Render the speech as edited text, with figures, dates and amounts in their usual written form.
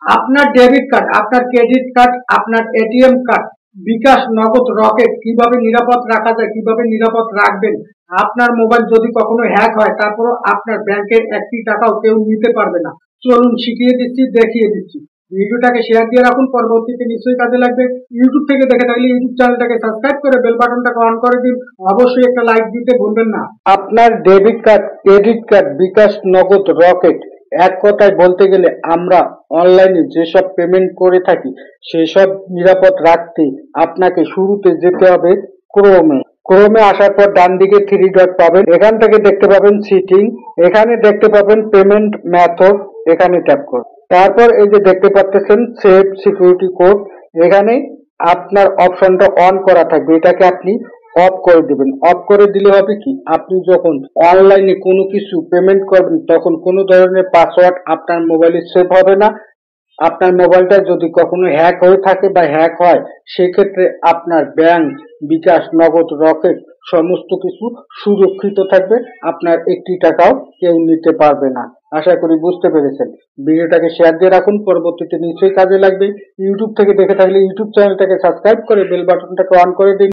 আপনার debit card, আপনার credit card, আপনার এটিএম কার্ড, বিকাশ, নগদ, রকেট কিভাবে নিরাপদ রাখা যায়, কিভাবে নিরাপদ রাখবেন। আপনার মোবাইল যদি কখনো হ্যাক হয়, তারপরও আপনার ব্যাংকের একটি টাকাও কেউ নিতে পারবে না। চলুন শিখিয়ে দিচ্ছি, দেখিয়ে দিচ্ছি। ভিডিওটাকে শেয়ার দিয়ে রাখুন, পরবর্তীতে নিশ্চয়ই কাজে লাগবে। ইউটিউব থেকে দেখে থাকলে ইউটিউব চ্যানেলটাকে সাবস্ক্রাইব করে বেল বাটনটাকে অন করে দিন। অবশ্যই একটা লাইক দিতে ভুলবেন না। আপনার ডেবিট কার্ড, ক্রেডিট কার্ড, বিকাশ, নগদ, রকেট, এক কথায় বলতে গেলে আমরা অনলাইনে যেসব পেমেন্ট করে থাকি সেসব নিরাপদ রাখতে আপনাকে শুরুতে যেতে হবে ক্রোমে। ক্রোমে আসার পর ডান দিকে থ্রি ডট পাবেন, এখান থেকে দেখতে পাবেন সিটিং, এখানে দেখতে পাবেন পেমেন্ট মেথড, এখানে ট্যাপ করুন। তারপর এই যে দেখতে পাচ্ছেন সেভ সিকিউরিটি কোড, এখানে আপনার অপশনটা অন করা থাকবে, এটাকে আপনি অফ করে দিবেন। অফ করে দিলে হবে কি, আপনি যখন অনলাইনে কোনো কিছু পেমেন্ট করবেন তখন কোনো ধরনের পাসওয়ার্ড আপনার মোবাইলে সেভ হবে না। আপনার মোবাইলটা যদি কখনো হ্যাক হয়ে থাকে বা হ্যাক হয়, সেক্ষেত্রে আপনার ব্যাংক, বিকাশ, নগদ, রকেট সমস্ত কিছু সুরক্ষিত থাকবে, আপনার একটি টাকাও কেউ নিতে পারবে না। আশা করি বুঝতে পেরেছেন। ভিডিওটাকে শেয়ার দিয়ে রাখুন, পরবর্তীতে নিশ্চয়ই কাজে লাগবে। ইউটিউব থেকে দেখে থাকলে ইউটিউব চ্যানেলটাকে সাবস্ক্রাইব করে বেল বাটনটাকে অন করে দিন।